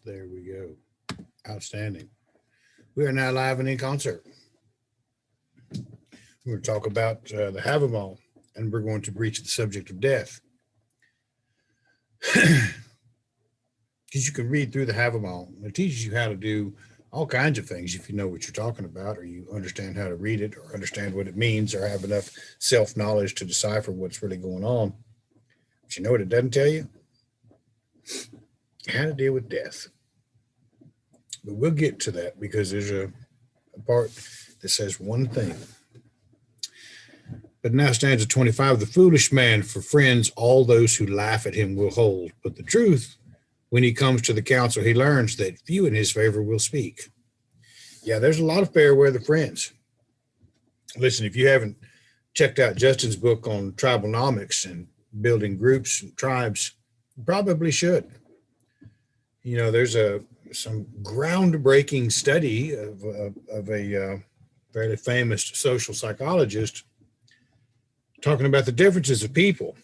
There we go. Outstanding. We are now live and in concert. We're going to talk about the Havamal, and we're going to breach the subject of death. Because you can read through the Havamal. It teaches you how to do all kinds of things if you know what you're talking about, or you understand how to read it, or understand what it means, or have enough self-knowledge to decipher what's really going on. But you know what it doesn't tell you? How to deal with death. But we'll get to that because there's a part that says one thing. But now stanza 25, the foolish man for friends, all those who laugh at him will hold. But the truth, when he comes to the council, he learns that few in his favor will speak. Yeah, there's a lot of fair weather friends. Listen, if you haven't checked out Justin's book on tribalnomics and building groups and tribes, you probably should. You know, there's some groundbreaking study of a fairly famous social psychologist talking about the differences of people.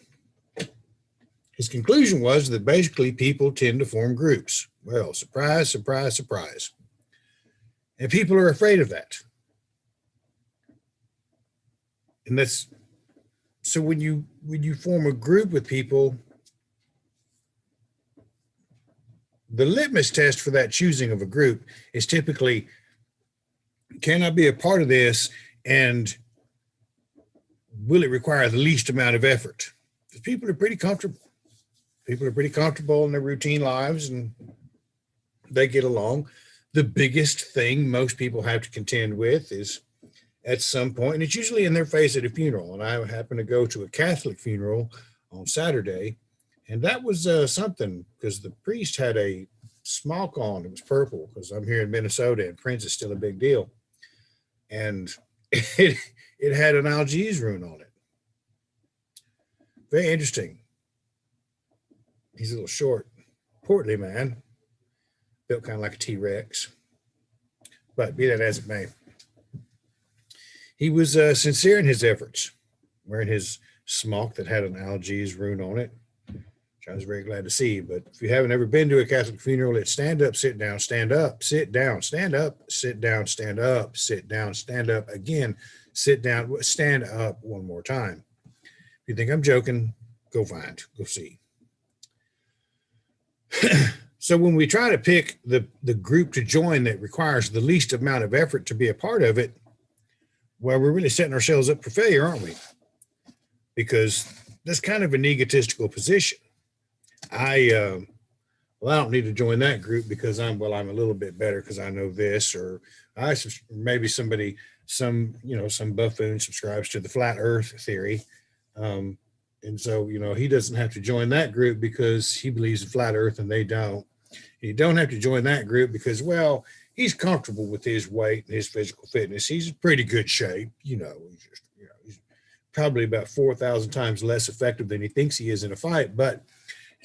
His conclusion was that basically people tend to form groups. Well, surprise, surprise, surprise. And people are afraid of that. And that's, so when you form a group with people, the litmus test for that choosing of a group is typically, can I be a part of this, and will it require the least amount of effort? Because people are pretty comfortable. People are pretty comfortable in their routine lives and they get along. The biggest thing most people have to contend with is at some point, and it's usually in their face at a funeral. And I happened to go to a Catholic funeral on Saturday, and that was something, because the priest had a smock on. It was purple, because I'm here in Minnesota and Prince is still a big deal. And it had an Algiers rune on it. Very interesting. He's a little short, portly man, built kind of like a T-Rex. But be that as it may, he was sincere in his efforts, wearing his smock that had an Algiers rune on it, which I was very glad to see. But if you haven't ever been to a Catholic funeral, it's stand up, sit down, stand up, sit down, stand up, sit down, stand up, sit down, stand up again, sit down, stand up one more time. If you think I'm joking, go see. So when we try to pick the group to join that requires the least amount of effort to be a part of it, well, we're really setting ourselves up for failure, aren't we? Because that's kind of an egotistical position. I don't need to join that group because I'm a little bit better because I know this, or maybe some buffoon subscribes to the flat earth theory. And so, he doesn't have to join that group because he believes in flat earth and they don't. You don't have to join that group because, well, he's comfortable with his weight and his physical fitness. He's in pretty good shape. He's probably about 4,000 times less effective than he thinks he is in a fight. But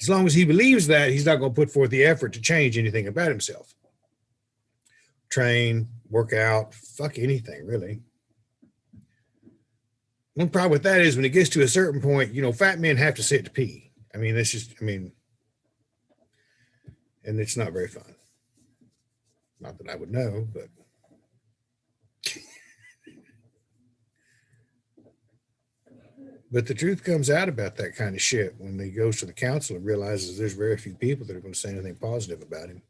as long as he believes that, he's not going to put forth the effort to change anything about himself. Train, work out, fuck anything, really. One problem with that is when it gets to a certain point, fat men have to sit to pee. And it's not very fun. Not that I would know, but. But the truth comes out about that kind of shit when he goes to the council and realizes there's very few people that are going to say anything positive about him.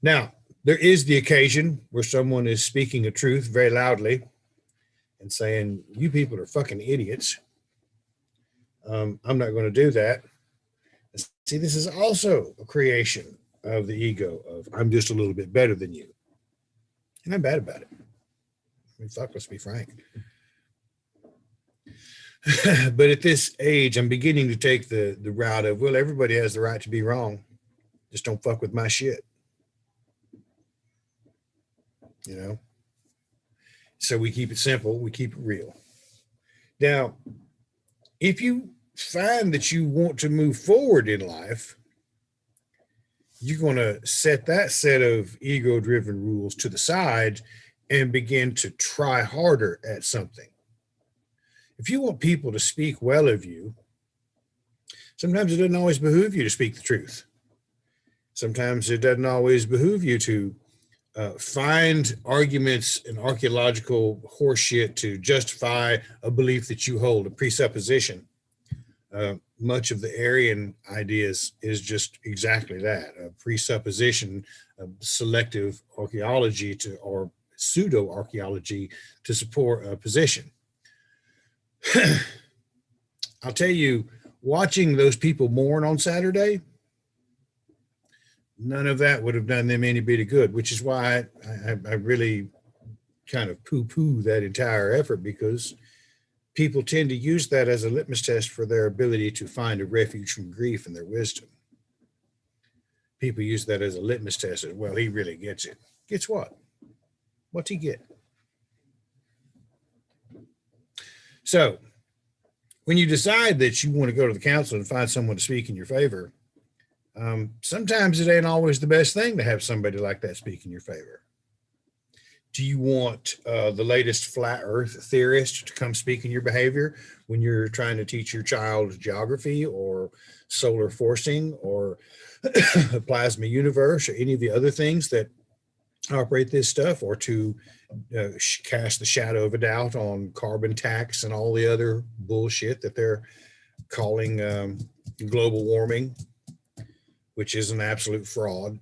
Now, there is the occasion where someone is speaking a truth very loudly and saying, you people are fucking idiots. I'm not going to do that. See, this is also a creation of the ego of I'm just a little bit better than you. And I'm bad about it. Fuck, let's be frank. But at this age, I'm beginning to take the route of, well, everybody has the right to be wrong. Just don't fuck with my shit. So we keep it simple. We keep it real. Now, if you find that you want to move forward in life, you're going to set that set of ego-driven rules to the side and begin to try harder at something. If you want people to speak well of you, sometimes it doesn't always behoove you to speak the truth. Sometimes it doesn't always behoove you to find arguments and archaeological horseshit to justify a belief that you hold, a presupposition. Much of the Aryan ideas is just exactly that, a presupposition, selective archaeology to, or pseudo archaeology to support a position. I'll tell you, watching those people mourn on Saturday, none of that would have done them any bit of good, which is why I really kind of poo-poo that entire effort, because people tend to use that as a litmus test for their ability to find a refuge from grief and their wisdom. People use that as a litmus test. Well, he really gets it. Gets what? What's he get? So when you decide that you want to go to the council and find someone to speak in your favor, sometimes it ain't always the best thing to have somebody like that speak in your favor. Do you want the latest flat earth theorist to come speak in your behavior when you're trying to teach your child geography or solar forcing or a plasma universe or any of the other things that operate this stuff, or to cast the shadow of a doubt on carbon tax and all the other bullshit that they're calling global warming, which is an absolute fraud?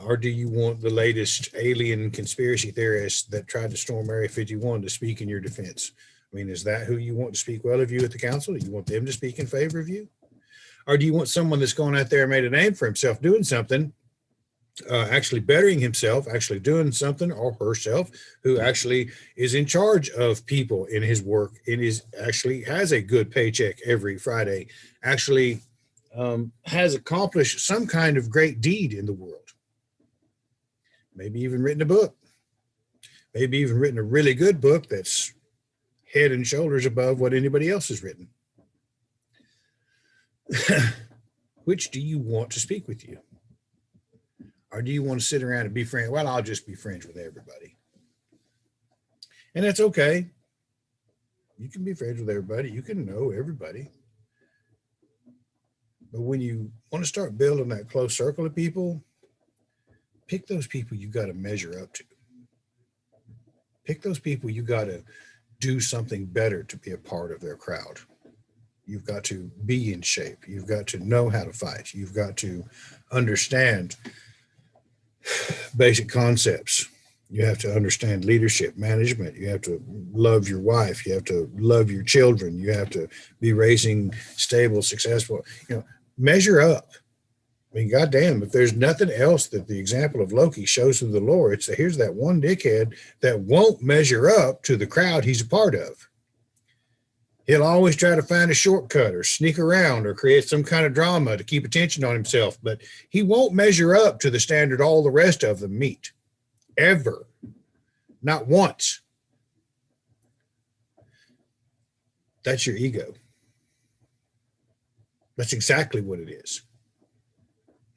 Or do you want the latest alien conspiracy theorists that tried to storm Area 51 to speak in your defense? I mean, is that who you want to speak well of you at the council? Do you want them to speak in favor of you? Or do you want someone that's gone out there and made a name for himself doing something, actually bettering himself, actually doing something, or herself, who actually is in charge of people in his work and is actually has a good paycheck every Friday, actually has accomplished some kind of great deed in the world? Maybe even written a book, maybe even written a really good book that's head and shoulders above what anybody else has written. Which do you want to speak with you? Or do you want to sit around and be friends? Well, I'll just be friends with everybody. And that's okay. You can be friends with everybody. You can know everybody. But when you want to start building that close circle of people, pick those people you got to measure up to. Pick those people you got to do something better to be a part of their crowd. You've got to be in shape. You've got to know how to fight. You've got to understand basic concepts. You have to understand leadership, management. You have to love your wife. You have to love your children. You have to be raising stable, successful, measure up. I mean, goddamn, if there's nothing else that the example of Loki shows through the lore, it's here's that one dickhead that won't measure up to the crowd he's a part of. He'll always try to find a shortcut or sneak around or create some kind of drama to keep attention on himself, but he won't measure up to the standard all the rest of them meet. Ever. Not once. That's your ego. That's exactly what it is.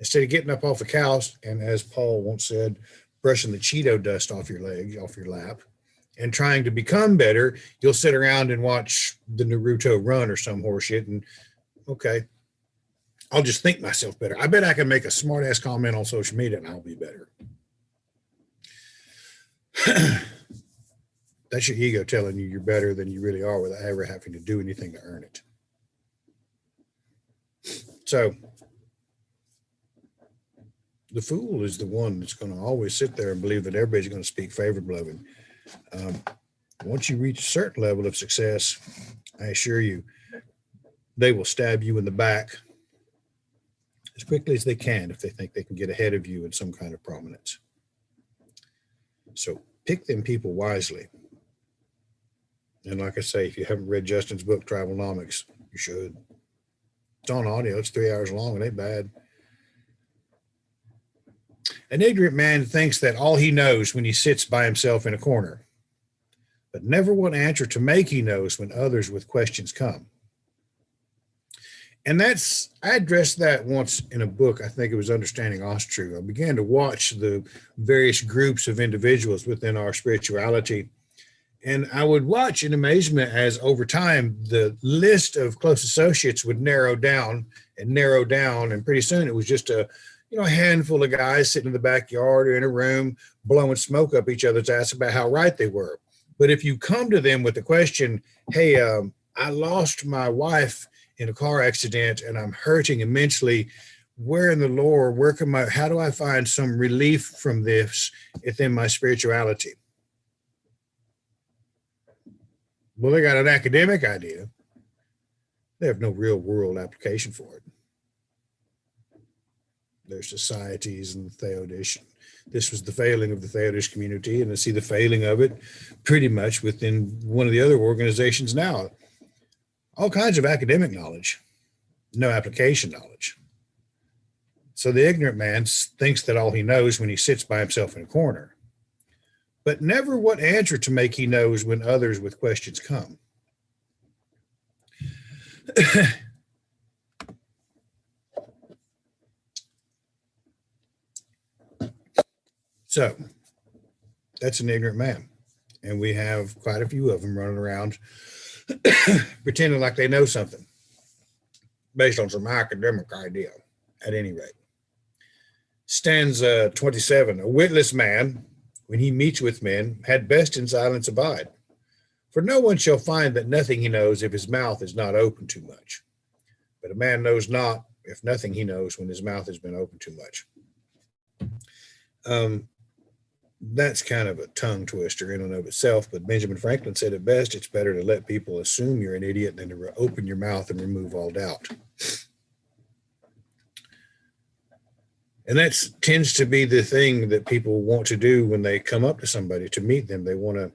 Instead of getting up off the couch and, as Paul once said, brushing the Cheeto dust off your legs, off your lap, and trying to become better, you'll sit around and watch the Naruto run or some horseshit and, okay, I'll just think myself better. I bet I can make a smart-ass comment on social media and I'll be better. That's your ego telling you you're better than you really are without ever having to do anything to earn it. So the fool is the one that's going to always sit there and believe that everybody's going to speak favorably of him. Once you reach a certain level of success, I assure you, they will stab you in the back as quickly as they can if they think they can get ahead of you in some kind of prominence. So pick them people wisely. And like I say, if you haven't read Justin's book, Travelnomics, you should. It's on audio. It's 3 hours long. It ain't bad. An ignorant man thinks that all he knows when he sits by himself in a corner, but never what answer to make he knows when others with questions come. And I addressed that once in a book. I think it was Understanding Asatru. I began to watch the various groups of individuals within our spirituality And I would watch in amazement as over time, the list of close associates would narrow down and narrow down. And pretty soon it was just a handful of guys sitting in the backyard or in a room blowing smoke up each other's ass about how right they were. But if you come to them with the question, hey, I lost my wife in a car accident and I'm hurting immensely. Where in the lore, how do I find some relief from this within my spirituality? Well, they got an academic idea. They have no real world application for it. Their societies and the Theodish. This was the failing of the Theodish community, and I see the failing of it pretty much within one of the other organizations now. All kinds of academic knowledge, no application knowledge. So the ignorant man thinks that all he knows when he sits by himself in a corner, but never what answer to make he knows when others with questions come. So that's an ignorant man. And we have quite a few of them running around pretending like they know something based on some academic idea, at any rate. Stanza 27, a witless man, when he meets with men, had best in silence abide. For no one shall find that nothing he knows if his mouth is not open too much. But a man knows not if nothing he knows when his mouth has been open too much. That's kind of a tongue twister in and of itself, but Benjamin Franklin said it best, it's better to let people assume you're an idiot than to open your mouth and remove all doubt. And that tends to be the thing that people want to do when they come up to somebody to meet them. They want to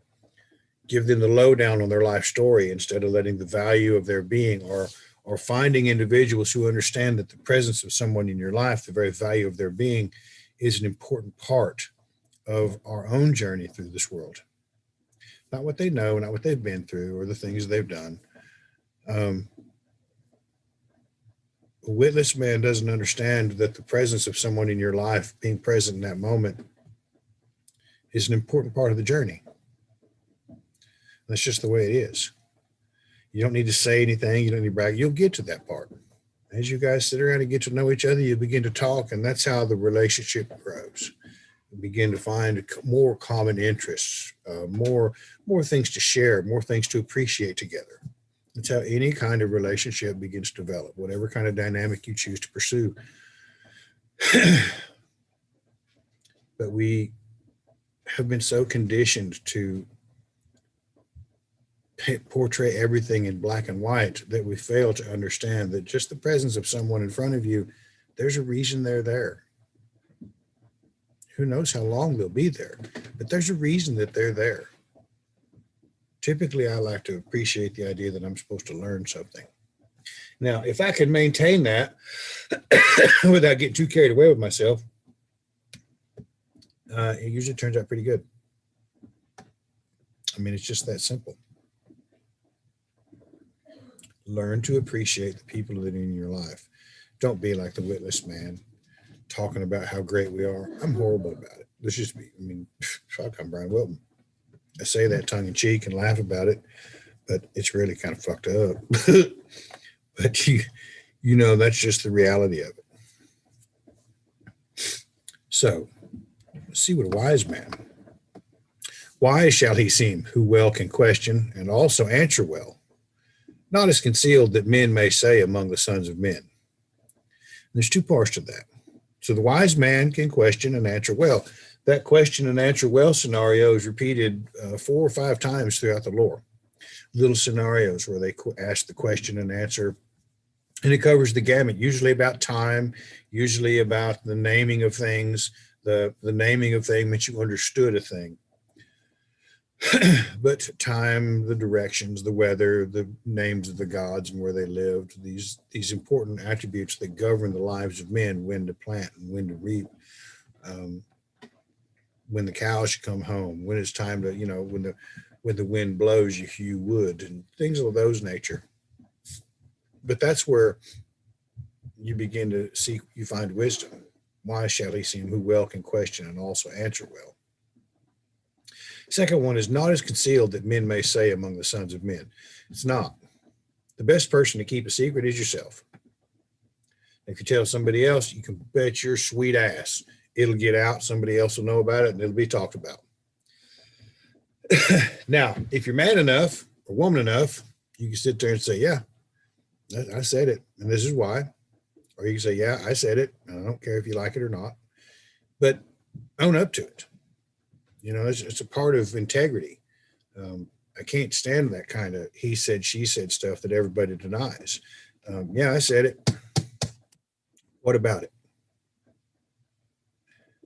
give them the lowdown on their life story instead of letting the value of their being or finding individuals who understand that the presence of someone in your life, the very value of their being, is an important part of our own journey through this world. Not what they know, not what they've been through or the things they've done. A witless man doesn't understand that the presence of someone in your life, being present in that moment, is an important part of the journey. That's just the way it is. You don't need to say anything. You don't need to brag. You'll get to that part. As you guys sit around and get to know each other, you begin to talk, and that's how the relationship grows. You begin to find more common interests, more things to share, more things to appreciate together. That's how any kind of relationship begins to develop, whatever kind of dynamic you choose to pursue. But we have been so conditioned to portray everything in black and white that we fail to understand that just the presence of someone in front of you, there's a reason they're there. Who knows how long they'll be there, but there's a reason that they're there. Typically, I like to appreciate the idea that I'm supposed to learn something. Now, if I can maintain that without getting too carried away with myself, it usually turns out pretty good. I mean, it's just that simple. Learn to appreciate the people that are in your life. Don't be like the witless man talking about how great we are. I'm horrible about it. Let's just be, I'm Brian Wilton. I say that tongue in cheek and laugh about it, but it's really kind of fucked up. But you know, that's just the reality of it. So let's see what a wise man. Wise shall he seem who well can question and also answer well. Not as concealed that men may say among the sons of men. And there's two parts to that. So the wise man can question and answer well. That question and answer well scenario is repeated 4 or 5 times throughout the lore. Little scenarios where they ask the question and answer, and it covers the gamut, usually about time, usually about the naming of things. The naming of thing meant you understood a thing. But time, the directions, the weather, the names of the gods and where they lived, these important attributes that govern the lives of men, when to plant and when to reap, when the cows should come home, when it's time to, when the wind blows, you hew wood and things of those nature. But that's where you begin to see, you find wisdom. Why shall he seem who well can question and also answer well? Second one is not as concealed that men may say among the sons of men. It's not. The best person to keep a secret is yourself. If you tell somebody else, you can bet your sweet ass it'll get out. Somebody else will know about it and it'll be talked about. Now, if you're man enough or woman enough, you can sit there and say, yeah, I said it, and this is why. Or you can say, yeah, I said it, and I don't care if you like it or not. But own up to it. You know, it's a part of integrity. I can't stand that kind of he said, she said stuff that everybody denies. Yeah, I said it. What about it?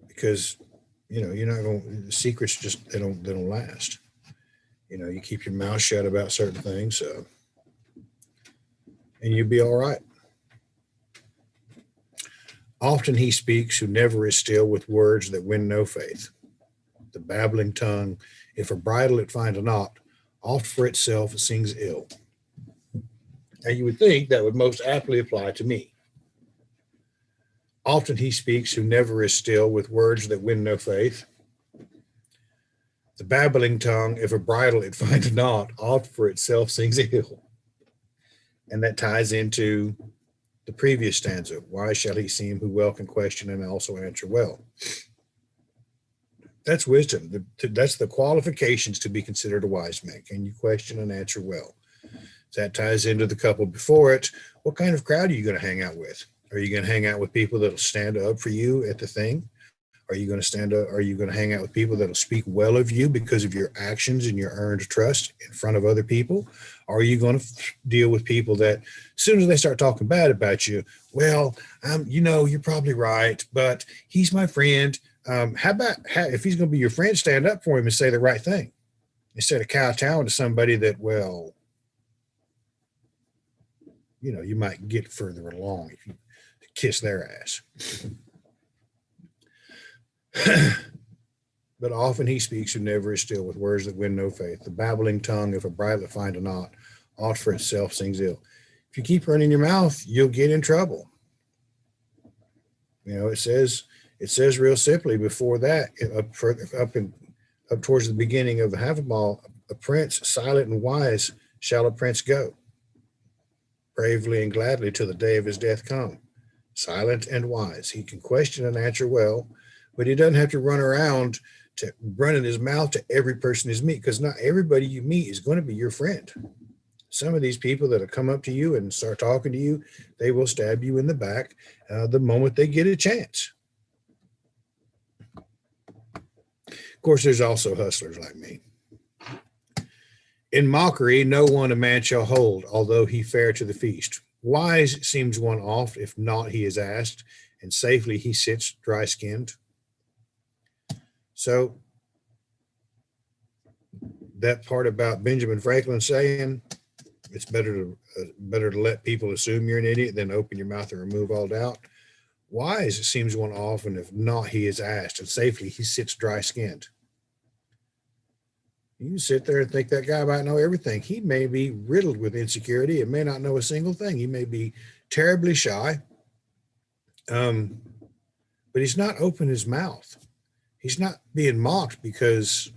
Because, you know, you're not going, secrets just, they don't last. You know, you keep your mouth shut about certain things, and you'll be all right. Often he speaks who never is still with words that win no faith. The babbling tongue, if a bridle it find a knot, oft for itself sings ill. Now you would think that would most aptly apply to me. Often he speaks who never is still with words that win no faith. The babbling tongue, if a bridle it find a knot, oft for itself sings ill. And that ties into the previous stanza. Why shall he seem who well can question and also answer well? That's wisdom. That's the qualifications to be considered a wise man. Can you question and answer well? That ties into the couple before it. What kind of crowd are you going to hang out with? Are you going to hang out with people that'll stand up for you at the thing? Are you going to stand up? Are you going to hang out with people that'll speak well of you because of your actions and your earned trust in front of other people? Or are you going to deal with people that as soon as they start talking bad about you, well, you know, you're probably right, but he's my friend. How about if he's going to be your friend, stand up for him and say the right thing instead of kowtowing to somebody that, well, you know, you might get further along if you kiss their ass. But often he speaks who never is still with words that win no faith. The babbling tongue, if a bridle find a knot, oft for itself sings ill. If you keep running your mouth, you'll get in trouble. You know, it says real simply before that, up towards the beginning of the Havamal, a prince silent and wise shall a prince go, bravely and gladly till the day of his death come. Silent and wise. He can question and answer well, but he doesn't have to run around to running his mouth to every person he's meet, because not everybody you meet is going to be your friend. Some of these people that'll come up to you and start talking to you, they will stab you in the back the moment they get a chance. Of course, there's also hustlers like me. In mockery, no one a man shall hold, although he fare to the feast. Wise seems one oft, if not he is asked, and safely he sits dry-skinned. So that part about Benjamin Franklin saying it's better to let people assume you're an idiot than open your mouth and remove all doubt. Wise seems one oft, and if not he is asked, and safely he sits dry-skinned. You sit there and think that guy might know everything. He may be riddled with insecurity and may not know a single thing. He may be terribly shy, but he's not open his mouth. He's not being mocked because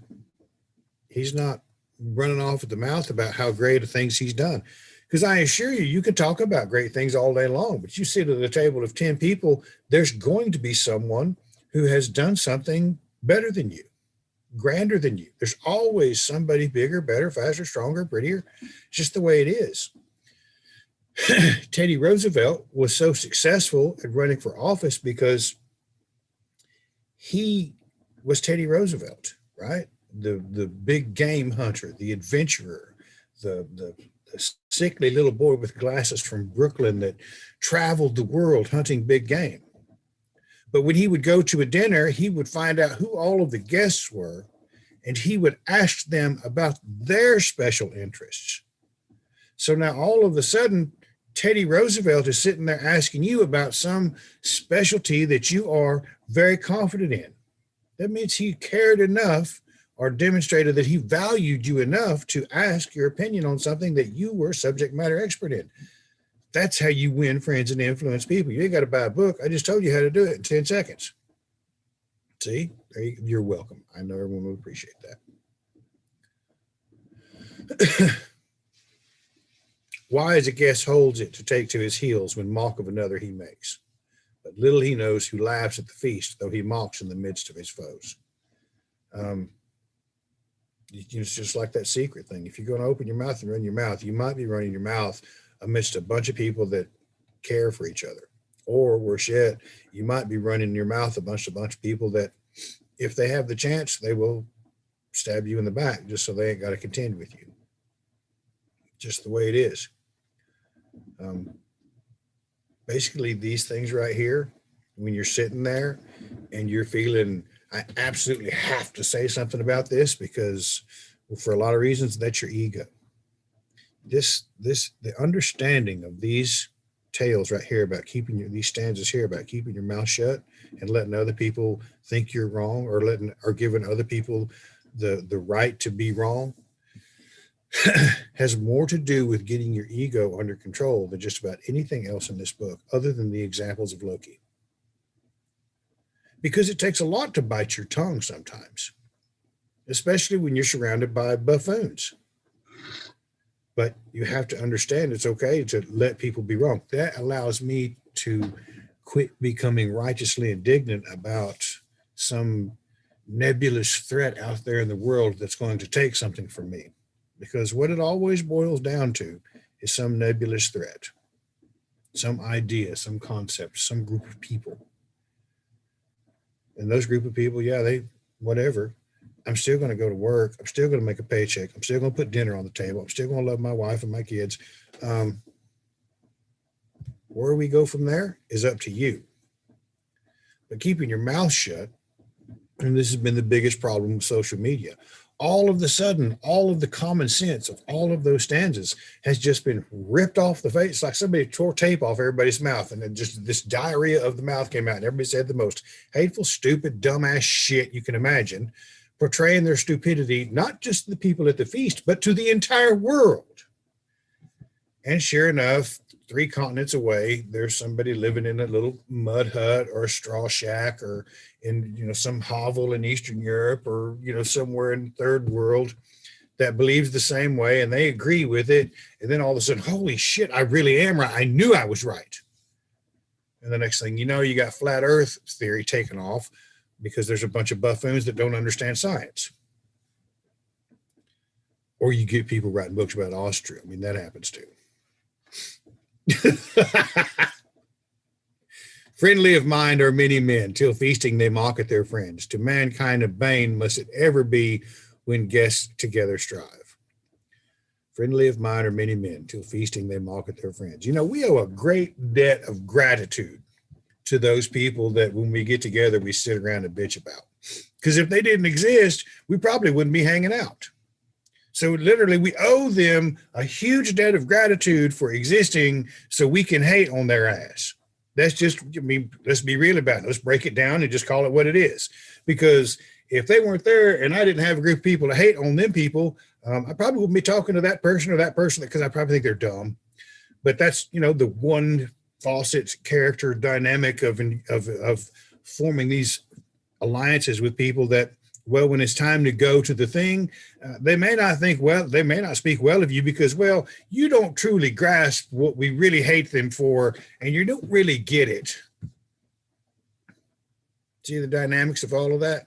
he's not running off at the mouth about how great the things he's done. Because I assure you, you can talk about great things all day long, but you sit at a table of 10 people, there's going to be someone who has done something better than you, grander than you. There's always somebody bigger, better, faster, stronger, prettier. It's just the way it is. Teddy Roosevelt was so successful at running for office because he was Teddy Roosevelt, right? The big game hunter, the adventurer, the sickly little boy with glasses from Brooklyn that traveled the world hunting big game. But when he would go to a dinner, he would find out who all of the guests were, and he would ask them about their special interests. So now all of a sudden, Teddy Roosevelt is sitting there asking you about some specialty that you are very confident in. That means he cared enough or demonstrated that he valued you enough to ask your opinion on something that you were subject matter expert in. That's how you win friends and influence people. You ain't got to buy a book. I just told you how to do it in 10 seconds. See, you're welcome. I know everyone will appreciate that. Wise a guest holds it to take to his heels when mock of another he makes. But little he knows who laughs at the feast, though he mocks in the midst of his foes. Um, it's just like that secret thing. If you're going to open your mouth and run your mouth, you might be running your mouth amidst a bunch of people that care for each other. Or worse yet, you might be running your mouth amongst a bunch of people that, if they have the chance, they will stab you in the back just so they ain't got to contend with you. Just the way it is. Basically, these things right here, when you're sitting there and you're feeling, I absolutely have to say something about this because, well, for a lot of reasons, that's your ego. The understanding of these tales right here about these stanzas here about keeping your mouth shut and letting other people think you're wrong, or giving other people the right to be wrong, has more to do with getting your ego under control than just about anything else in this book, other than the examples of Loki. Because it takes a lot to bite your tongue sometimes, especially when you're surrounded by buffoons. But you have to understand it's okay to let people be wrong. That allows me to quit becoming righteously indignant about some nebulous threat out there in the world that's going to take something from me. Because what it always boils down to is some nebulous threat, some idea, some concept, some group of people. And those group of people, yeah, whatever. I'm still going to go to work. I'm still going to make a paycheck. I'm still going to put dinner on the table. I'm still going to love my wife and my kids. Where we go from there is up to you. But keeping your mouth shut, and this has been the biggest problem with social media, all of the sudden, all of the common sense of all of those stanzas has just been ripped off the face. It's like somebody tore tape off everybody's mouth, and then just this diarrhea of the mouth came out, and everybody said the most hateful, stupid, dumbass shit you can imagine, portraying their stupidity, not just to the people at the feast, but to the entire world. And sure enough, 3 continents away, there's somebody living in a little mud hut or a straw shack, or in some hovel in Eastern Europe, or somewhere in the third world, that believes the same way, and they agree with it. And then all of a sudden, holy shit, I really am right. I knew I was right. And the next thing you know, you got flat Earth theory taken off because there's a bunch of buffoons that don't understand science. Or you get people writing books about Asatru. I mean, that happens too. Friendly of mind are many men, till feasting they mock at their friends. To mankind a bane must it ever be when guests together strive. Friendly of mind are many men, till feasting they mock at their friends. We owe a great debt of gratitude to those people that when we get together, we sit around and bitch about. Because if they didn't exist, we probably wouldn't be hanging out. So literally, we owe them a huge debt of gratitude for existing so we can hate on their ass. That's just, let's be real about it. Let's break it down and just call it what it is. Because if they weren't there and I didn't have a group of people to hate on them people, I probably wouldn't be talking to that person because I probably think they're dumb. But that's, the one faucet character dynamic of forming these alliances with people that, well, when it's time to go to the thing, they may not speak well of you because, well, you don't truly grasp what we really hate them for, and you don't really get it. See the dynamics of all of that?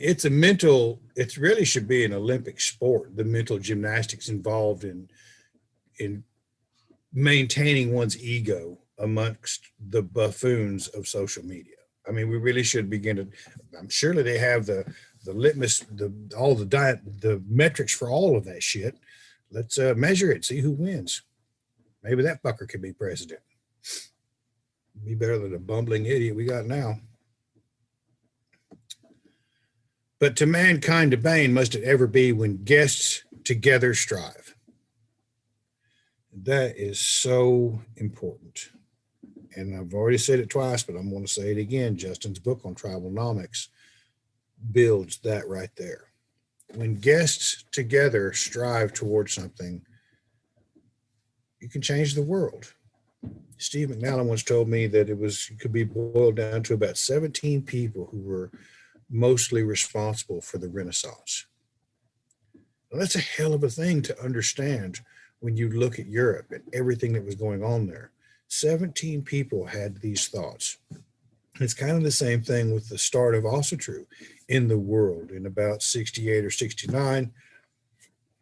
It really should be an Olympic sport, the mental gymnastics involved in maintaining one's ego amongst the buffoons of social media. I mean, we really should begin to. I'm surely they have the litmus, the metrics for all of that shit. Let's measure it, see who wins. Maybe that fucker could be president. Be better than the bumbling idiot we got now. But to mankind a bane must it ever be when guests together strive. That is so important. And I've already said it twice, but I'm going to say it again. Justin's book on tribalnomics builds that right there. When guests together strive towards something, you can change the world. Steve McNally once told me that it could be boiled down to about 17 people who were mostly responsible for the Renaissance. Well, that's a hell of a thing to understand when you look at Europe and everything that was going on there. 17 people had these thoughts. It's kind of the same thing with the start of Asatru in the world in about 68 or 69.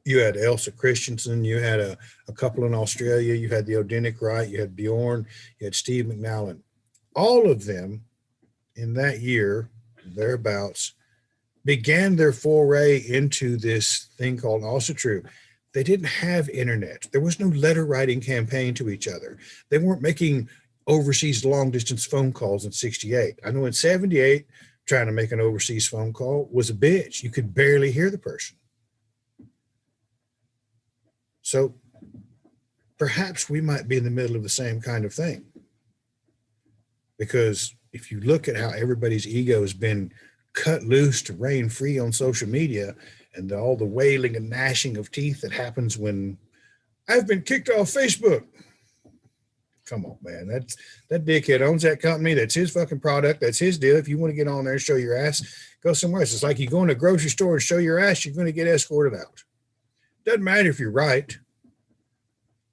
You had Elsa Christensen, you had a couple in Australia, you had the Odinic Wright, you had Bjorn, you had Steve McNallen. All of them in that year, thereabouts, began their foray into this thing called Asatru. They didn't have internet. There was no letter writing campaign to each other. They weren't making overseas long distance phone calls in 68. I know in 78, trying to make an overseas phone call was a bitch. You could barely hear the person. So perhaps we might be in the middle of the same kind of thing. Because if you look at how everybody's ego has been cut loose to reign free on social media and all the wailing and gnashing of teeth that happens when I've been kicked off Facebook. Come on, man. That dickhead owns that company. That's his fucking product. That's his deal. If you want to get on there and show your ass, go somewhere else. It's like you go in a grocery store and show your ass, you're going to get escorted out. Doesn't matter if you're right.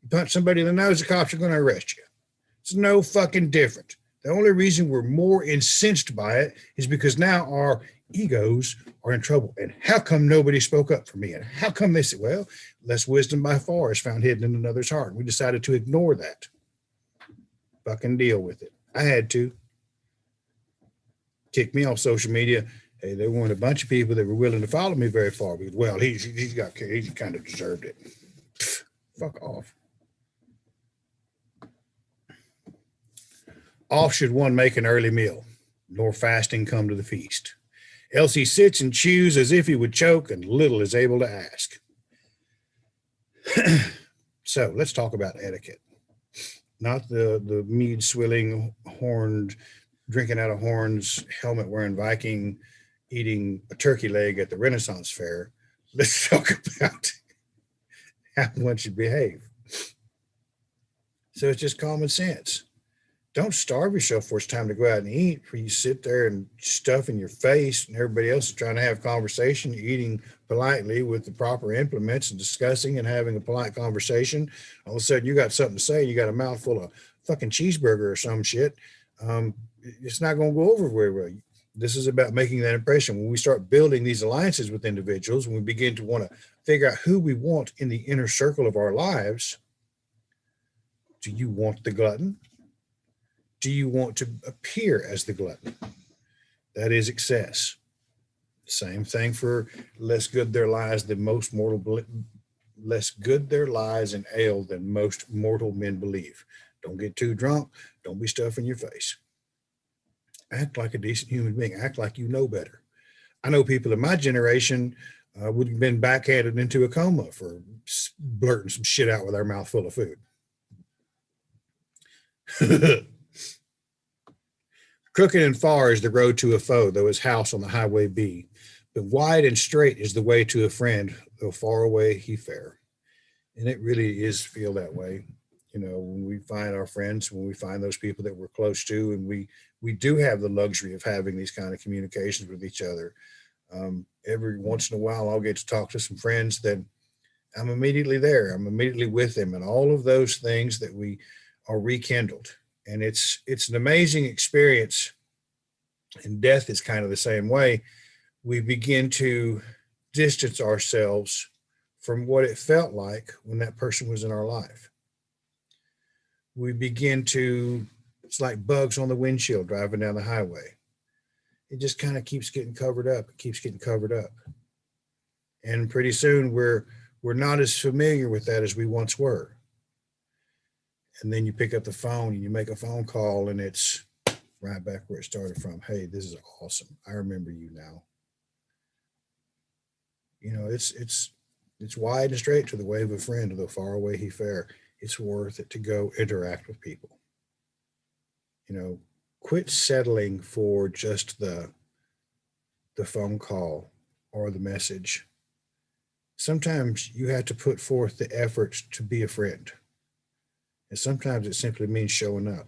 You punch somebody in the nose, the cops are going to arrest you. It's no fucking different. The only reason we're more incensed by it is because now our egos are in trouble. And how come nobody spoke up for me? And how come they said, well, less wisdom by far is found hidden in another's heart. We decided to ignore that. Fucking deal with it. I had to. Kick me off social media. Hey, there weren't a bunch of people that were willing to follow me very far. Because, well, he kind of deserved it. Pfft, fuck off. Off should one make an early meal, nor fasting come to the feast. Else he sits and chews as if he would choke, and little is able to ask. So let's talk about etiquette. Not the mead swilling, horned, drinking out of horns, helmet wearing Viking, eating a turkey leg at the Renaissance fair. Let's talk about how one should behave. So it's just common sense. Don't starve yourself before it's time to go out and eat, where you sit there and stuff in your face and everybody else is trying to have conversation, eating politely with the proper implements and discussing and having a polite conversation. All of a sudden you got something to say, you got a mouthful of fucking cheeseburger or some shit. It's not going to go over very well. This is about making that impression. When we start building these alliances with individuals, when we begin to want to figure out who we want in the inner circle of our lives, do you want the glutton? Do you want to appear as the glutton? That is excess. Same thing for less good their lies than most mortal, less good their lies in ale than most mortal men believe. Don't get too drunk. Don't be stuffing your face. Act like a decent human being. Act like you know better. I know people in my generation would have been backhanded into a coma for blurting some shit out with our mouth full of food. Crooked and far is the road to a foe, though his house on the highway be. But wide and straight is the way to a friend, though far away he fare. And it really is feel that way. You know, when we find our friends, when we find those people that we're close to, and we do have the luxury of having these kind of communications with each other. Every once in a while, I'll get to talk to some friends that I'm immediately there. I'm immediately with them, and all of those things that we are rekindled. And it's an amazing experience. And death is kind of the same way. We begin to distance ourselves from what it felt like when that person was in our life. We begin to, it's like bugs on the windshield driving down the highway. It just kind of keeps getting covered up. It keeps getting covered up. And pretty soon we're not as familiar with that as we once were. And then you pick up the phone and you make a phone call and it's right back where it started from. Hey, this is awesome. I remember you now. You know, it's wide and straight to the way of a friend, though far away he fare. It's worth it to go interact with people. You know, quit settling for just the phone call or the message. Sometimes you have to put forth the effort to be a friend. And sometimes it simply means showing up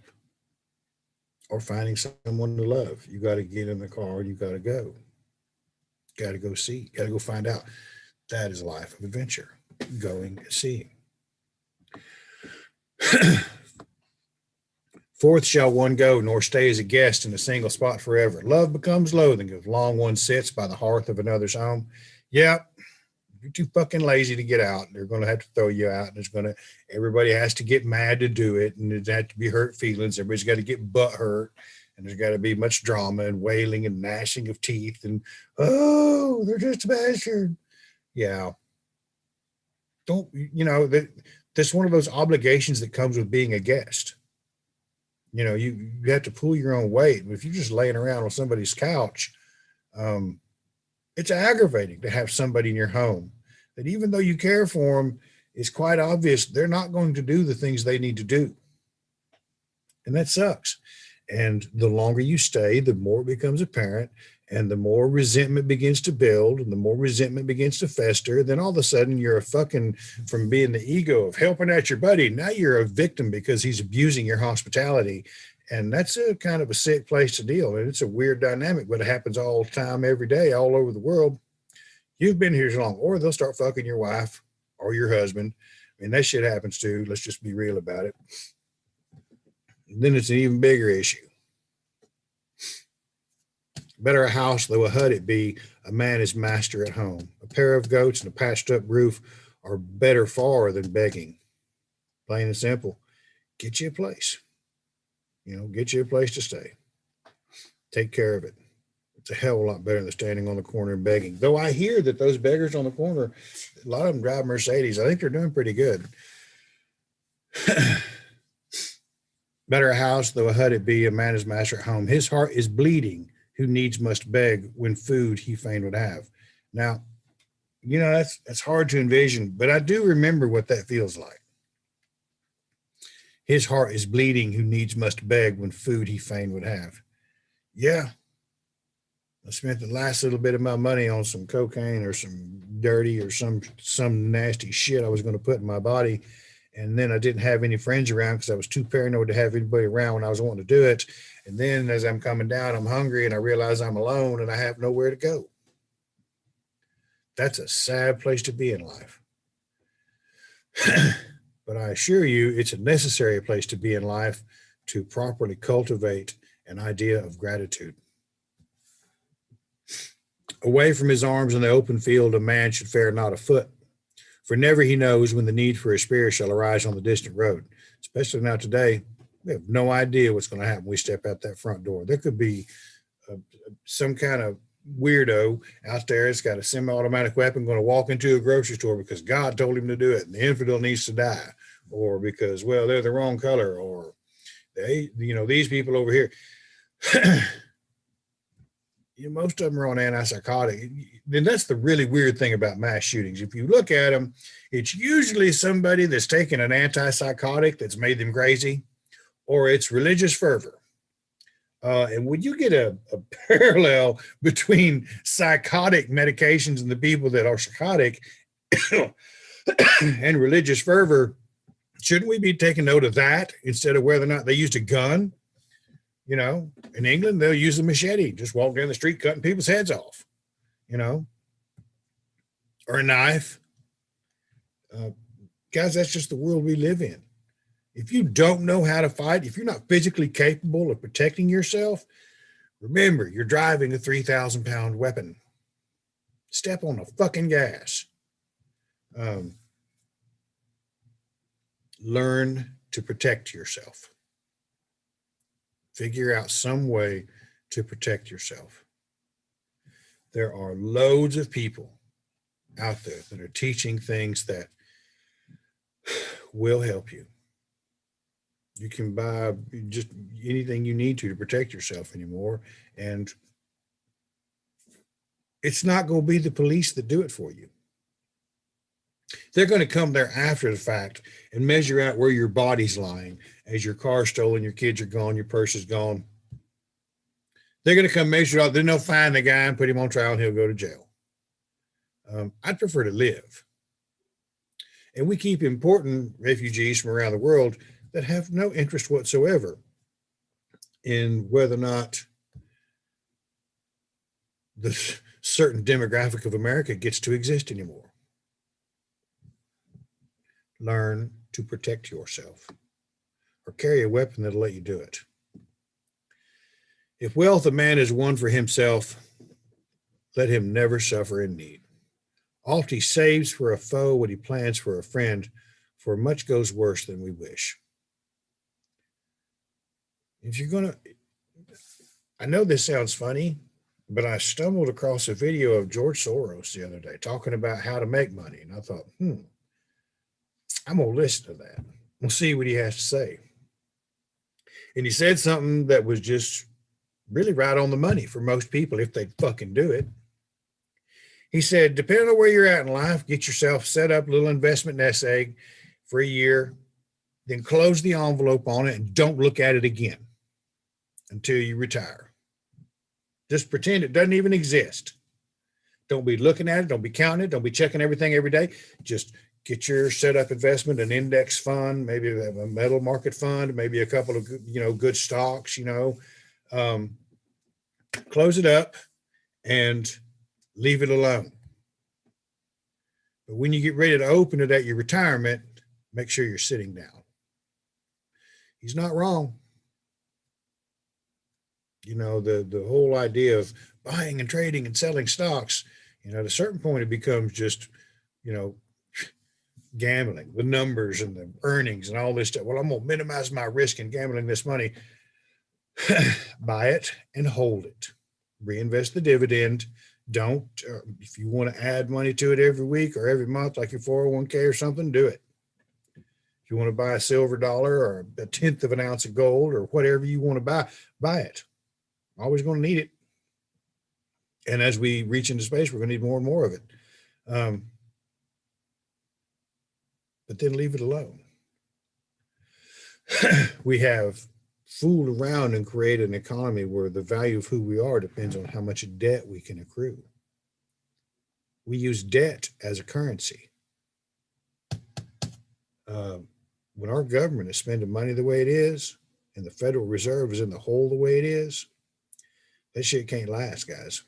or finding someone to love. You got to get in the car and you got to go. Got to go see, got to go find out. That is a life of adventure, going and seeing. Forth shall one go, nor stay as a guest in a single spot forever. Love becomes loathing if long one sits by the hearth of another's home. Yeah, you're too fucking lazy to get out. They're going to have to throw you out. And everybody has to get mad to do it. And there's have to be hurt feelings. Everybody's got to get butt hurt. And there's got to be much drama and wailing and gnashing of teeth. And, oh, they're just bastard. Yeah. Don't, that's one of those obligations that comes with being a guest. You have to pull your own weight. If you're just laying around on somebody's couch, it's aggravating to have somebody in your home that, even though you care for them, it's quite obvious they're not going to do the things they need to do. And that sucks. And the longer you stay, the more it becomes apparent, and the more resentment begins to build, and the more resentment begins to fester. Then all of a sudden you're from being the ego of helping out your buddy, now you're a victim because he's abusing your hospitality. And that's a kind of a sick place to deal. And it's a weird dynamic, but it happens all the time, every day, all over the world. You've been here so long, or they'll start fucking your wife or your husband. I mean, that shit happens too. Let's just be real about it. And then it's an even bigger issue. Better a house, though a hut it be, a man is master at home. A pair of goats and a patched up roof are better far than begging. Plain and simple. Get you a place. Get you a place to stay. Take care of it. It's a hell of a lot better than standing on the corner and begging. Though I hear that those beggars on the corner, a lot of them drive Mercedes. I think they're doing pretty good. Better a house, though a hut it be, a man is master at home. His heart is bleeding, who needs must beg when food he fain would have. Now, that's hard to envision, but I do remember what that feels like. His heart is bleeding, who needs must beg when food he fain would have. Yeah. I spent the last little bit of my money on some cocaine or some dirty or some nasty shit I was going to put in my body. And then I didn't have any friends around because I was too paranoid to have anybody around when I was wanting to do it. And then as I'm coming down, I'm hungry and I realize I'm alone and I have nowhere to go. That's a sad place to be in life. But I assure you, it's a necessary place to be in life to properly cultivate an idea of gratitude. Away from his arms in the open field, a man should fare not a foot, for never he knows when the need for a spear shall arise on the distant road. Especially now today, we have no idea what's going to happen when we step out that front door. There could be some kind of weirdo out there that's got a semi-automatic weapon going to walk into a grocery store because God told him to do it and the infidel needs to die, or because, well, they're the wrong color, or these people over here. Most of them are on antipsychotic. Then that's the really weird thing about mass shootings. If you look at them, it's usually somebody that's taken an antipsychotic that's made them crazy, or it's religious fervor. And when you get a parallel between psychotic medications and the people that are psychotic and religious fervor, shouldn't we be taking note of that instead of whether or not they used a gun? In England, they'll use a machete, just walk down the street cutting people's heads off, or a knife. Guys, that's just the world we live in. If you don't know how to fight, if you're not physically capable of protecting yourself, remember, you're driving a 3,000-pound weapon. Step on the fucking gas. Learn to protect yourself. Figure out some way to protect yourself. There are loads of people out there that are teaching things that will help you. You can buy just anything you need to protect yourself anymore. And it's not going to be the police that do it for you. They're going to come there after the fact and measure out where your body's lying as your car's stolen, your kids are gone, your purse is gone. They're going to come measure out. Then they'll find the guy and put him on trial and he'll go to jail. I'd prefer to live. And we keep importing refugees from around the world that have no interest whatsoever in whether or not the certain demographic of America gets to exist anymore. learn to protect yourself or carry a weapon that'll let you do it. If wealth a man is won for himself, let him never suffer in need. Oft he saves for a foe what he plans for a friend, for much goes worse than we wish. If you're going to, I know this sounds funny, but I stumbled across a video of George Soros the other day talking about how to make money. And I thought, I'm going to listen to that. We'll see what he has to say. And he said something that was just really right on the money for most people if they'd fucking do it. He said, depending on where you're at in life, get yourself set up a little investment nest egg for a year, then close the envelope on it and don't look at it again until you retire. Just pretend it doesn't even exist. Don't be looking at it. Don't be counting it. Don't be checking everything every day. Just get your set up investment, an index fund, maybe a metal market fund, maybe a couple of, good stocks, close it up and leave it alone. But when you get ready to open it at your retirement, make sure you're sitting down. He's not wrong. The whole idea of buying and trading and selling stocks, at a certain point, it becomes just, gambling, the numbers and the earnings and all this stuff. Well, I'm going to minimize my risk in gambling this money. Buy it and hold it. Reinvest the dividend. Don't, if you want to add money to it every week or every month, like your 401k or something, do it. If you want to buy a silver dollar or a tenth of an ounce of gold or whatever you want to buy it. Always going to need it. And as we reach into space, we're going to need more and more of it. But then leave it alone. We have fooled around and created an economy where the value of who we are depends on how much debt we can accrue. We use debt as a currency. When our government is spending money the way it is, and the Federal Reserve is in the hole the way it is, that shit can't last, guys.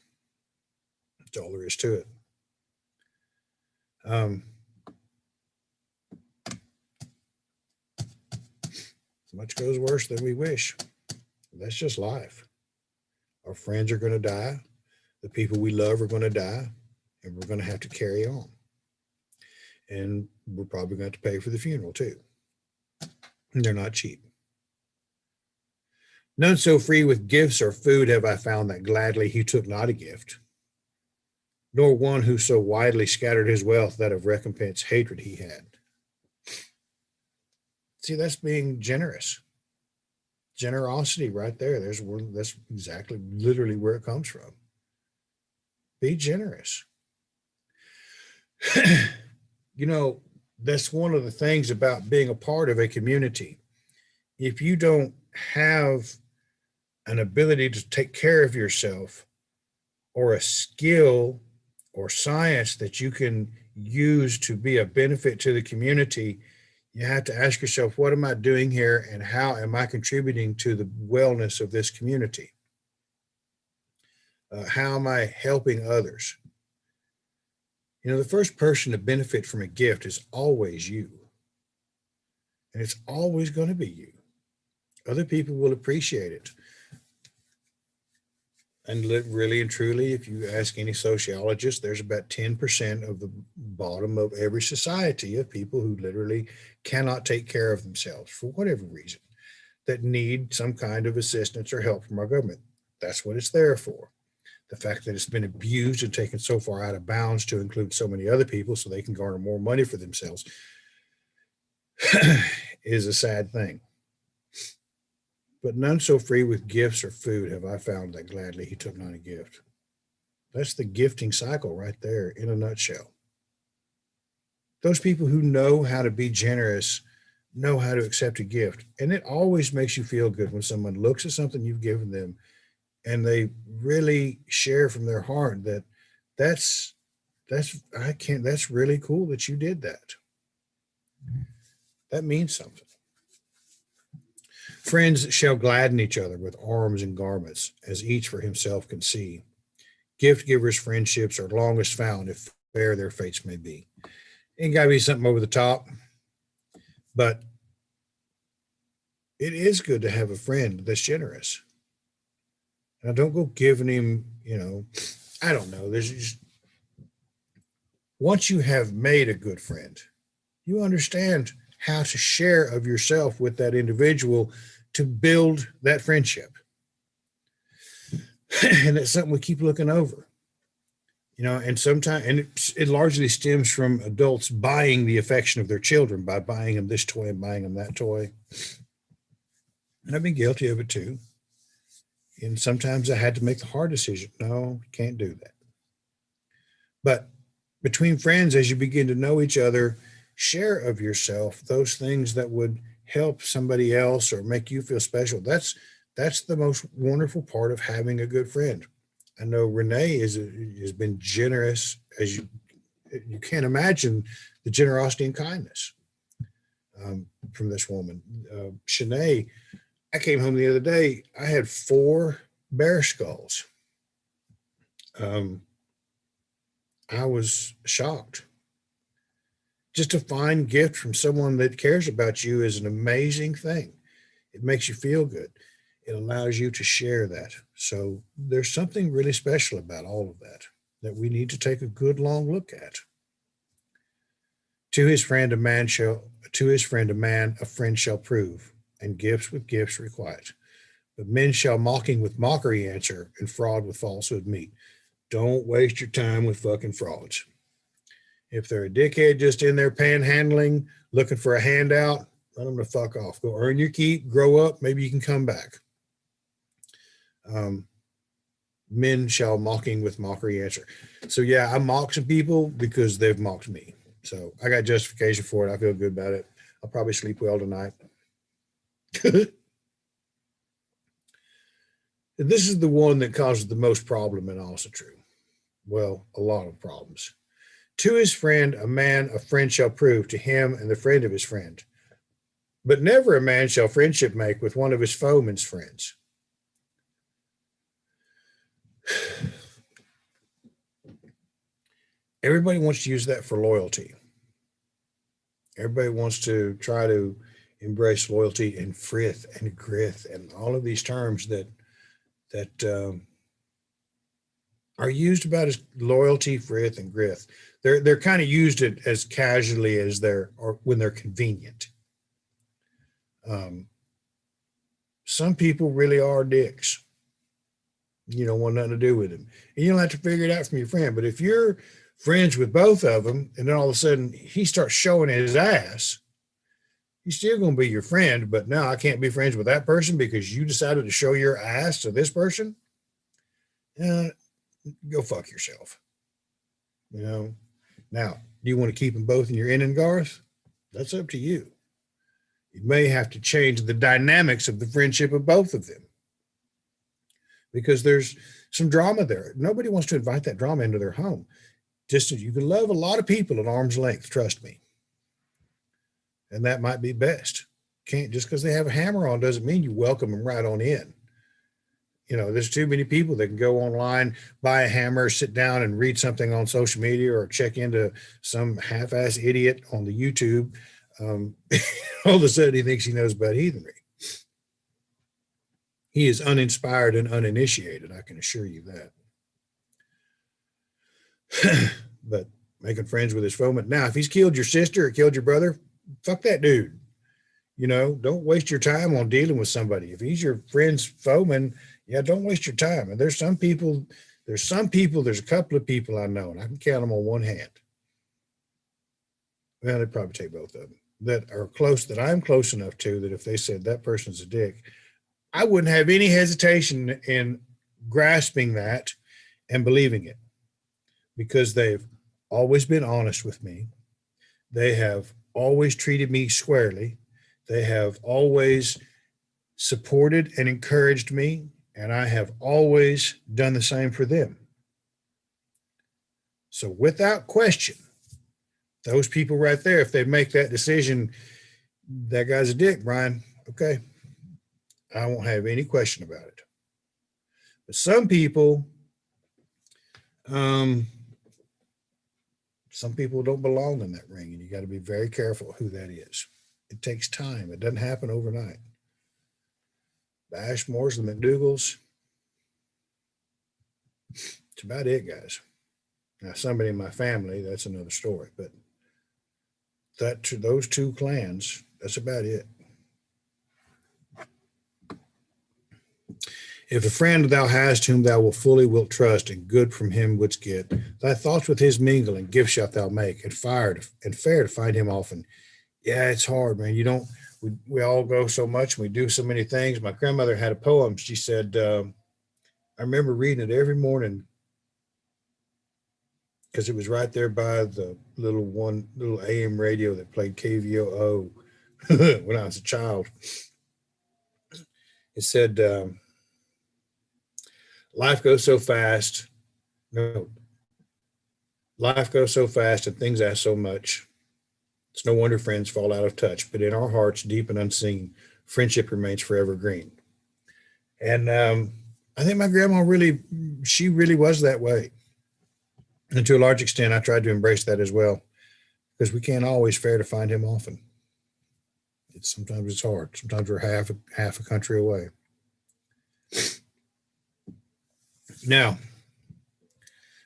That's all there is to it. Much goes worse than we wish. That's just life. Our friends are going to die. The people we love are going to die, and we're going to have to carry on. And we're probably going to have to pay for the funeral too. And they're not cheap. None so free with gifts or food have I found that gladly he took not a gift, nor one who so widely scattered his wealth that of recompense hatred he had. See, that's being generous. Generosity right there. That's exactly, literally where it comes from. Be generous. That's one of the things about being a part of a community. If you don't have an ability to take care of yourself or a skill or science that you can use to be a benefit to the community, you have to ask yourself, what am I doing here and how am I contributing to the wellness of this community? How am I helping others? The first person to benefit from a gift is always you. And it's always going to be you. Other people will appreciate it. And really and truly, if you ask any sociologist, there's about 10% of the bottom of every society of people who literally cannot take care of themselves for whatever reason, that need some kind of assistance or help from our government. That's what it's there for. The fact that it's been abused and taken so far out of bounds to include so many other people so they can garner more money for themselves is a sad thing. But none so free with gifts or food have I found that gladly he took not a gift. That's the gifting cycle right there in a nutshell. Those people who know how to be generous know how to accept a gift. And it always makes you feel good when someone looks at something you've given them and they really share from their heart that that's really cool that you did that. That means something. Friends shall gladden each other with arms and garments, as each for himself can see. Gift givers' friendships are longest found, if fair their fates may be. Ain't got to be something over the top. But it is good to have a friend that's generous. Now, don't go giving him, I don't know. There's just, once you have made a good friend, you understand how to share of yourself with that individual to build that friendship. And it's something we keep looking over, and sometimes, and it largely stems from adults buying the affection of their children by buying them this toy and buying them that toy. And I've been guilty of it too. And sometimes I had to make the hard decision. No, can't do that. But between friends, as you begin to know each other, share of yourself, those things that would help somebody else or make you feel special. That's the most wonderful part of having a good friend. I know Renee has been generous as you can't imagine the generosity and kindness from this woman. Shanae, I came home the other day. I had 4 bear skulls. I was shocked. Just a fine gift from someone that cares about you is an amazing thing. It makes you feel good. It allows you to share that. So there's something really special about all of that we need to take a good long look at. To his friend, a man, a friend shall prove, and gifts with gifts requite. But men shall mocking with mockery answer, and fraud with falsehood meet. Don't waste your time with fucking frauds. If they're a dickhead just in there panhandling, looking for a handout, let them to fuck off. Go earn your keep, grow up, maybe you can come back. Men shall mocking with mockery answer. So yeah, I mock some people because they've mocked me. So I got justification for it. I feel good about it. I'll probably sleep well tonight. This is the one that causes the most problem in Asatru. Well, a lot of problems. To his friend, a man, a friend shall prove to him and the friend of his friend. But never a man shall friendship make with one of his foeman's friends. Everybody wants to use that for loyalty. Everybody wants to try to embrace loyalty and frith and grith and all of these terms that are used about as loyalty, frith, and grith. They're kind of used it as casually as or when they're convenient. Some people really are dicks. You don't want nothing to do with them. And you don't have to figure it out from your friend. But if you're friends with both of them, and then all of a sudden he starts showing his ass, he's still going to be your friend. But now I can't be friends with that person because you decided to show your ass to this person. Go fuck yourself. Now, do you want to keep them both in your in and Garth? That's up to you. You may have to change the dynamics of the friendship of both of them because there's some drama there. Nobody wants to invite that drama into their home. Just as you can love a lot of people at arm's length, trust me. And that might be best. Can't just because they have a hammer on doesn't mean you welcome them right on in. There's too many people that can go online, buy a hammer, sit down and read something on social media or check into some half-ass idiot on the YouTube. All of a sudden he thinks he knows about heathenry. He is uninspired and uninitiated, I can assure you that. But making friends with his foeman. Now, if he's killed your sister or killed your brother, fuck that dude. Don't waste your time on dealing with somebody. If he's your friend's foeman, yeah, don't waste your time. And there's a couple of people I know, and I can count them on one hand. Well, they'd probably take both of them that are close, that I'm close enough to, that if they said that person's a dick, I wouldn't have any hesitation in grasping that and believing it because they've always been honest with me. They have always treated me squarely. They have always supported and encouraged me, and I have always done the same for them. So without question, those people right there, if they make that decision, that guy's a dick, Brian, okay, I won't have any question about it. But some people don't belong in that ring, and you got to be very careful who that is. It takes time. It doesn't happen overnight. The Ashmores, the McDougals, it's about it, guys. Now, somebody in my family, that's another story, but those two clans, that's about it. If a friend thou hast whom thou wilt trust, and good from him wouldst get, thy thoughts with his mingle, and gifts shalt thou make, and fair to find him often. Yeah, it's hard, man. You don't. We all go so much, and we do so many things. My grandmother had a poem. She said, I remember reading it every morning because it was right there by the little AM radio that played KVOO when I was a child. It said, life goes so fast. No, life goes so fast and things ask so much. It's no wonder friends fall out of touch, but in our hearts, deep and unseen, friendship remains forever green. And I think my grandma she really was that way. And to a large extent, I tried to embrace that as well, because we can't always fare to find him often. Sometimes it's hard. Sometimes we're half a country away. Now,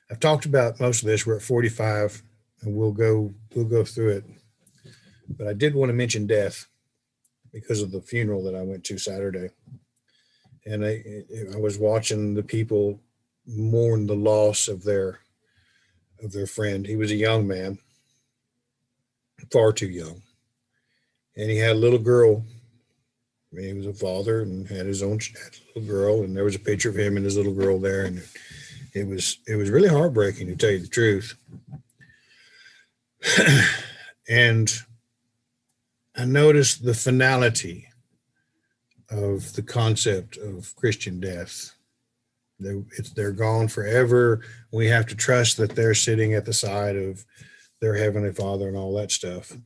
I've talked about most of this. We're at 45, and we'll go through it. But I did want to mention death because of the funeral that I went to Saturday, and I was watching the people mourn the loss of their friend. He was a young man, far too young, and he had a little girl. I mean, he was a father and had his own little girl, and there was a picture of him and his little girl there, and it was really heartbreaking, to tell you the truth. And I noticed the finality of the concept of Christian death. They're gone forever. We have to trust that they're sitting at the side of their Heavenly Father and all that stuff.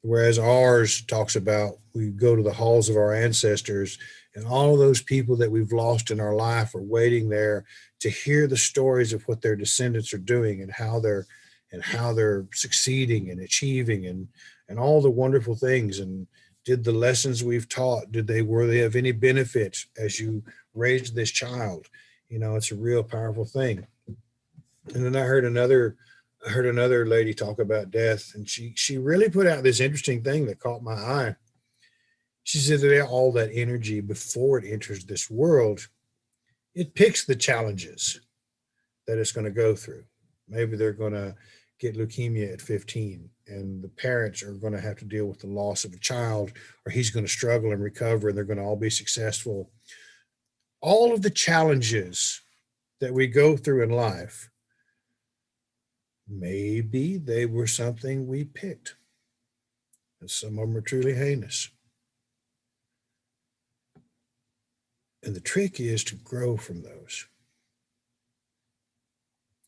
Whereas ours talks about we go to the halls of our ancestors, and all of those people that we've lost in our life are waiting there to hear the stories of what their descendants are doing and how they're succeeding and achieving and all the wonderful things. And did the lessons we've taught, were they of any benefit as you raised this child? You know, it's a real powerful thing. And then I heard another lady talk about death, and she really put out this interesting thing that caught my eye. She said that all that energy before it enters this world, it picks the challenges that it's going to go through. Maybe they're going to get leukemia at 15, and the parents are going to have to deal with the loss of a child, or he's going to struggle and recover, and they're going to all be successful. All of the challenges that we go through in life, maybe they were something we picked, and some of them are truly heinous. And the trick is to grow from those,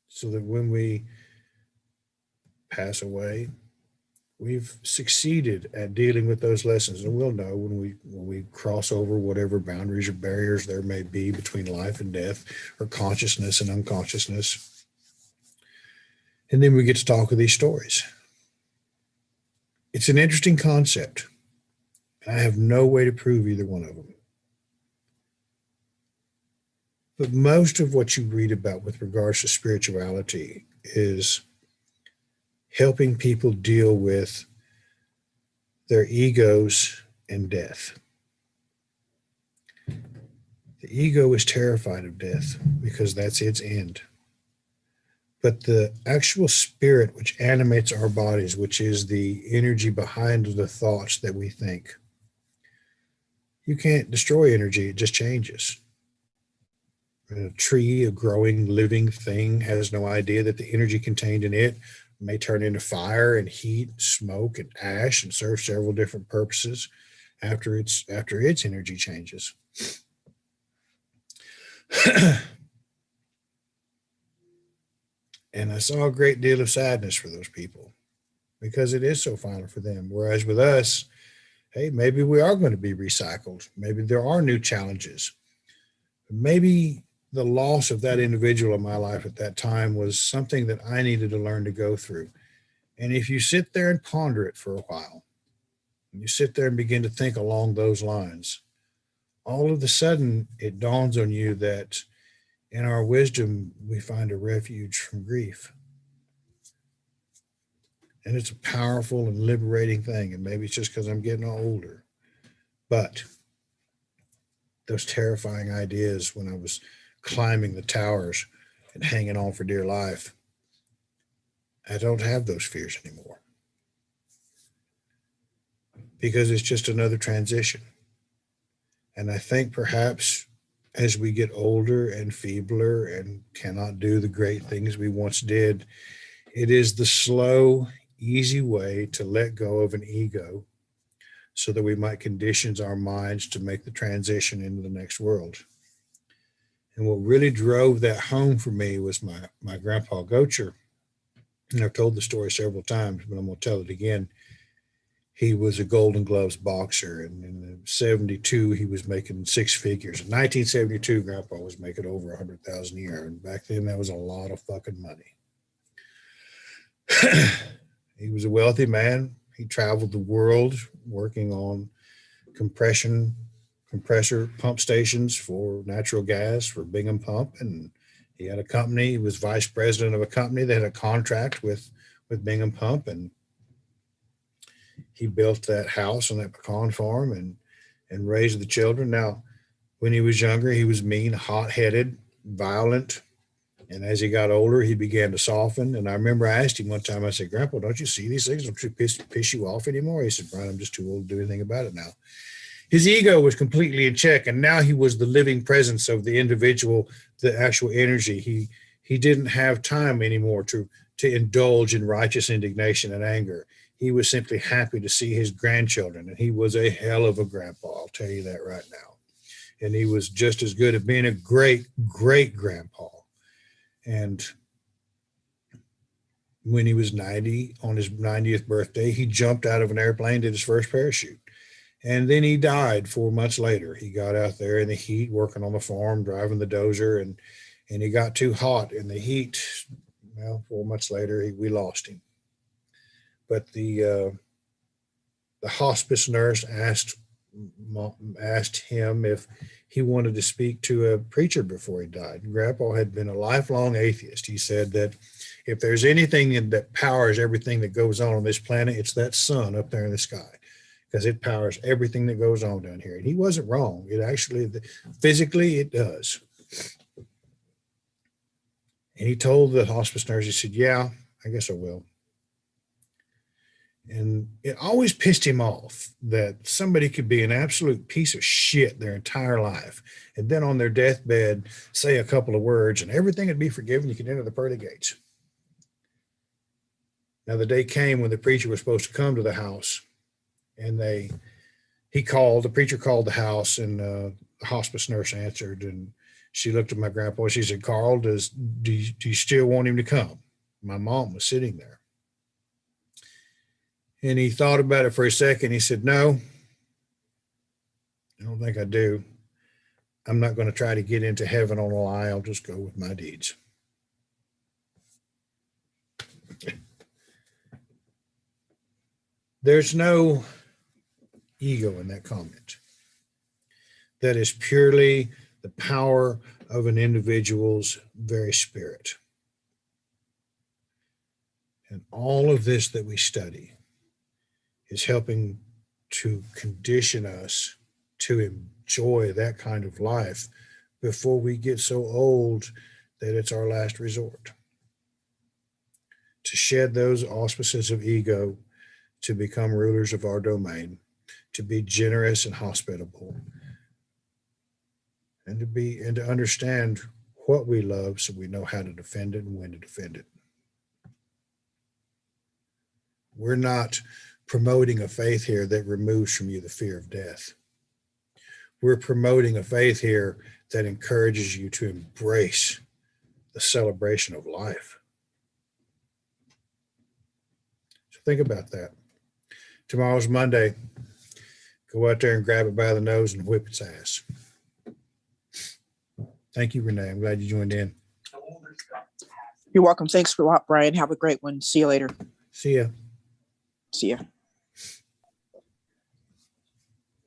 so that when we pass away, we've succeeded at dealing with those lessons. And we'll know when we cross over whatever boundaries or barriers there may be between life and death, or consciousness and unconsciousness. And then we get to talk of these stories. It's an interesting concept, and I have no way to prove either one of them. But most of what you read about with regards to spirituality is helping people deal with their egos and death. The ego is terrified of death because that's its end. But the actual spirit which animates our bodies, which is the energy behind the thoughts that we think, you can't destroy energy, it just changes. A tree, a growing, living thing, has no idea that the energy contained in it may turn into fire and heat, smoke and ash, and serve several different purposes after its energy changes. And I saw a great deal of sadness for those people because it is so final for them. Whereas with us, hey, maybe we are going to be recycled. Maybe there are new challenges. Maybe the loss of that individual in my life at that time was something that I needed to learn to go through. And if you sit there and ponder it for a while, You sit there and begin to think along those lines. All of a sudden, it dawns on you that in our wisdom, we find a refuge from grief. And it's a powerful and liberating thing. And maybe it's just because I'm getting older. But those terrifying ideas when I was climbing the towers and hanging on for dear life, I don't have those fears anymore. Because it's just another transition. And I think perhaps as we get older and feebler and cannot do the great things we once did, it is the slow, easy way to let go of an ego so that we might condition our minds to make the transition into the next world. And what really drove that home for me was my grandpa Gocher. And I've told the story several times, but I'm going to tell it again. He was a Golden Gloves boxer, and in '72 he was making six figures. In 1972, Grandpa was making over $100,000 a year, and back then that was a lot of fucking money. He was a wealthy man. He traveled the world working on compressor pump stations for natural gas for Bingham Pump, and he had a company. He was vice president of a company that had a contract with Bingham Pump, and he built that house on that pecan farm and raised the children. Now, when he was younger, he was mean, hot-headed, violent. And as he got older, he began to soften. And I remember I asked him one time, I said, Grandpa, don't you see these things? Don't you piss you off anymore? He said, Brian, I'm just too old to do anything about it now. His ego was completely in check. And now he was the living presence of the individual, the actual energy. He didn't have time anymore to indulge in righteous indignation and anger. He was simply happy to see his grandchildren. And he was a hell of a grandpa, I'll tell you that right now. And he was just as good at being a great, great grandpa. And when he was 90, on his 90th birthday, he jumped out of an airplane, did his first parachute. And then he died 4 months later. He got out there in the heat, working on the farm, driving the dozer, and he got too hot in the heat. Well, 4 months later, we lost him. But the hospice nurse asked him if he wanted to speak to a preacher before he died. And Grandpa had been a lifelong atheist. He said that if there's anything that powers everything that goes on this planet, it's that sun up there in the sky, because it powers everything that goes on down here. And he wasn't wrong. It actually, physically, it does. And he told the hospice nurse, he said, yeah, I guess I will. And it always pissed him off that somebody could be an absolute piece of shit their entire life and then on their deathbed say a couple of words and everything would be forgiven. You could enter the pearly gates. Now, the day came when the preacher was supposed to come to the house, and the preacher called the house, and the hospice nurse answered, and she looked at my grandpa and she said, Carl, do you still want him to come? My mom was sitting there. And he thought about it for a second. He said, no, I don't think I do. I'm not going to try to get into heaven on a lie. I'll just go with my deeds. There's no ego in that comment. That is purely the power of an individual's very spirit. And all of this that we study is helping to condition us to enjoy that kind of life before we get so old that it's our last resort. To shed those auspices of ego, to become rulers of our domain, to be generous and hospitable, and to understand what we love so we know how to defend it and when to defend it. We're not promoting a faith here that removes from you the fear of death. We're promoting a faith here that encourages you to embrace the celebration of life. So think about that. Tomorrow's Monday. Go out there and grab it by the nose and whip its ass. Thank you, Renee. I'm glad you joined in. You're welcome. Thanks for a lot, Brian. Have a great one. See you later. See ya. See ya.